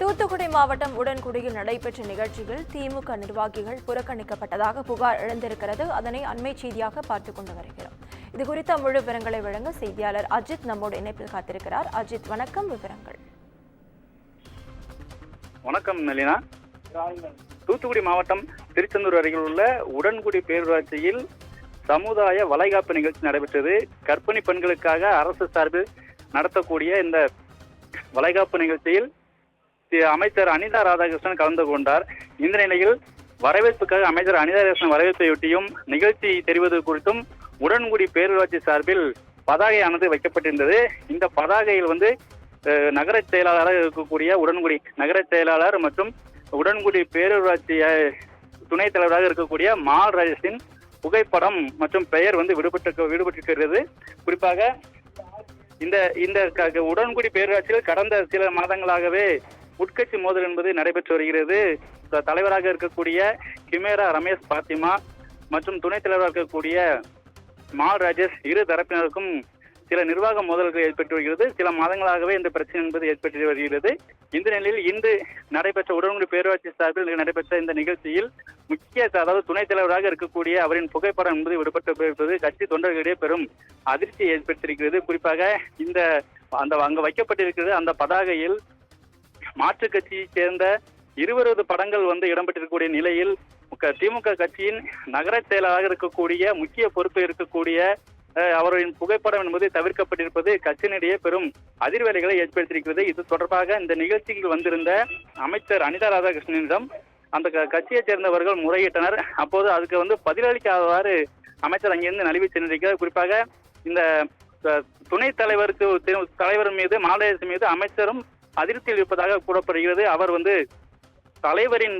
தூத்துக்குடி மாவட்டம் உடன்குடியில் நடைபெற்ற நிகழ்ச்சியில் திமுக நிர்வாகிகள் புறக்கணிக்கப்பட்டதாக புகார் எழுந்திருக்கிறது. அதனை அண்மை செய்தியாக பார்த்துக் கொண்டு வருகிறோம். இதுகுறித்த முழு விவரங்களை வழங்க செய்தியாளர் அஜித் நம்மோடு இணைப்பில் காத்திருக்கிறார். அஜித், வணக்கம். விவரங்கள். வணக்கம் நளினா. தூத்துக்குடி மாவட்டம் திருச்செந்தூர் அருகில் உள்ள உடன்குடி பேரூராட்சியில் சமுதாய வளைகாப்பு நிகழ்ச்சி நடைபெற்றது. கர்ப்பிணி பெண்களுக்காக அரசு சார்பில் நடத்தக்கூடிய இந்த வளைகாப்பு நிகழ்ச்சியில் அமைச்சர் அனிதா ராதாகிருஷ்ணன் கலந்து கொண்டார். இந்த நிலையில் வரவேற்புக்காக அமைச்சர் அனிதா ராதாகிருஷ்ணன் வரவேற்பையொட்டியும் நிகழ்ச்சி தெரிவது குறித்தும் உடன்குடி பேரூராட்சி சார்பில் பதாகையானது வைக்கப்பட்டிருந்தது. இந்த பதாகையில் நகர செயலாளராக இருக்கக்கூடிய உடன்குடி நகர செயலாளர் மற்றும் உடன்குடி பேரூராட்சி துணைத் தலைவராக இருக்கக்கூடிய மால் ராஜேஷின் புகைப்படம் மற்றும் பெயர் விடுபட்டிருக்கிறது. குறிப்பாக இந்த உடன்குடி பேரூராட்சியில் கடந்த சில மாதங்களாகவே உட்கட்சி மோதல் என்பது நடைபெற்று வருகிறது. தலைவராக இருக்கக்கூடிய கிமேரா ரமேஷ் பாத்திமா மற்றும் துணைத் தலைவராக இருக்கக்கூடிய மால் ராஜேஷ் இரு தரப்பினருக்கும் சில நிர்வாக மோதல்கள் ஏற்பட்டு வருகிறது. சில மாதங்களாகவே இந்த பிரச்சனை என்பது ஏற்பட்டு வருகிறது. இந்த நிலையில் இன்று நடைபெற்ற உடன்குடி பேரூராட்சி சார்பில் நடைபெற்ற இந்த நிகழ்ச்சியில் அதாவது துணைத் தலைவராக இருக்கக்கூடிய அவரின் புகைப்படம் என்பது விடுபட்டிருப்பது கட்சி தொண்டர்களிடையே பெரும் அதிர்ச்சியை ஏற்படுத்தியிருக்கிறது. குறிப்பாக அங்கு வைக்கப்பட்டிருக்கிறது அந்த பதாகையில் மாற்றுக் கட்சியைச் சேர்ந்த 20 படங்கள் இடம்பெற்றிருக்கக்கூடிய நிலையில் திமுக கட்சியின் நகர செயலாளராக இருக்கக்கூடிய முக்கிய பொறுப்பில் இருக்கக்கூடிய அவரின் புகைப்படம் என்பது தவிர்க்கப்பட்டிருப்பது கட்சியினிடையே பெரும் அதிர்வலைகளை ஏற்படுத்தியிருக்கிறது. இது தொடர்பாக இந்த நிகழ்ச்சியில் வந்திருந்த அமைச்சர் அனிதா ராதாகிருஷ்ணனிடம் அந்த கட்சியைச் சேர்ந்தவர்கள் முறையிட்டனர். அப்போது அதுக்கு பதிலளிக்காதவாறு அமைச்சர் அங்கிருந்து நழுவி சென்றிருக்கிறார். குறிப்பாக இந்த துணைத் தலைவர் மீது மாலயேஷ் மீது அமைச்சரும் அதிருப்தியில் இருப்பதாக கூறப்படுகிறது. அவர்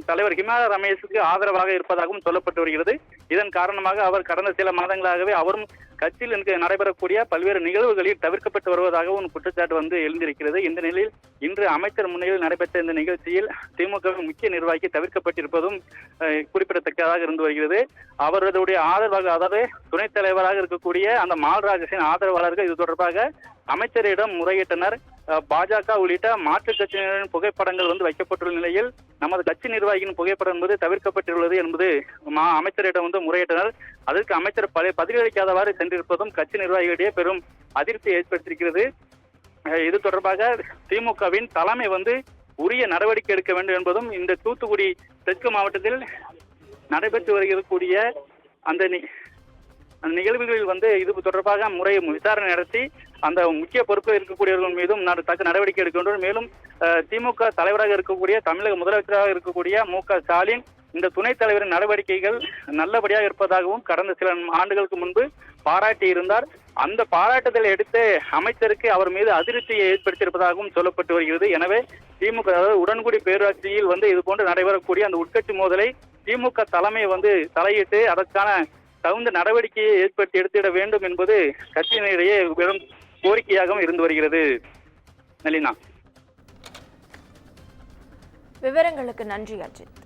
தலைவர் கிமேரா ரமேஷுக்கு ஆதரவாக இருப்பதாகவும் சொல்லப்பட்டு வருகிறது. இதன் காரணமாக அவர் கடந்த சில மாதங்களாகவே அவரும் கட்சியில் நடைபெறக்கூடிய பல்வேறு நிகழ்வுகளில் தவிர்க்கப்பட்டு வருவதாகவும் குற்றச்சாட்டு எழுந்திருக்கிறது. இந்த நிலையில் இன்று அமைச்சர் முன்னிலையில் நடைபெற்ற இந்த நிகழ்ச்சியில் திமுக முக்கிய நிர்வாகி தவிர்க்கப்பட்டிருப்பதும் குறிப்பிடத்தக்கதாக இருந்து வருகிறது. அவர்களுடைய ஆதரவாக, அதாவது துணைத் தலைவராக இருக்கக்கூடிய அந்த மால் ராஜேஷின் ஆதரவாளர்கள் இது தொடர்பாக அமைச்சரிடம் முறையிட்டனர். பாஜக உள்ளிட்ட மாற்றுக் கட்சியினரின் புகைப்படங்கள் வைக்கப்பட்டுள்ள நிலையில் நமது கட்சி நிர்வாகியின் புகைப்படம் என்பது தவிர்க்கப்பட்டுள்ளது என்பது அமைச்சரிடம் முறையிட்டனர். அதற்கு அமைச்சர் பதிலளிக்காதவாறு சென்றிருப்பதும் கட்சி நிர்வாகிகளிடையே பெரும் அதிருப்தியை ஏற்படுத்தியிருக்கிறது. இது தொடர்பாக திமுகவின் தலைமை உரிய நடவடிக்கை எடுக்க வேண்டும் என்பதும் இந்த தூத்துக்குடி தெற்கு மாவட்டத்தில் நடைபெற்று வருகிறக்கூடிய அந்த நிகழ்வுகளில் இது தொடர்பாக விசாரணை நடத்தி அந்த முக்கிய பொறுப்பில் இருக்கக்கூடியவர்கள் மீதும் தக்க நடவடிக்கை எடுக்க வேண்டும். மேலும் திமுக தலைவராக இருக்கக்கூடிய தமிழக முதலமைச்சராக இருக்கக்கூடிய மு.க. ஸ்டாலின் இந்த துணைத் தலைவரின் நடவடிக்கைகள் நல்லபடியாக இருப்பதாகவும் கடந்த சில ஆண்டுகளுக்கு முன்பு பாராட்டி இருந்தார். அந்த பாராட்டுதலை எடுத்து அமைச்சருக்கு அவர் மீது அதிருப்தியை ஏற்படுத்தியிருப்பதாகவும் சொல்லப்பட்டு வருகிறது. எனவே திமுக, அதாவது உடன்குடி பேரூராட்சியில் இது போன்று நடைபெறக்கூடிய அந்த உட்கட்சி மோதலை திமுக தலைமை தலையிட்டு அதற்கான தகுந்த நடவடிக்கையை எடுத்திட வேண்டும் என்பது கட்சியினரிடையே வெறும் கோரிக்கையாகவும் இருந்து வருகிறது. நளினா, விவரங்களுக்கு நன்றி அஜித்.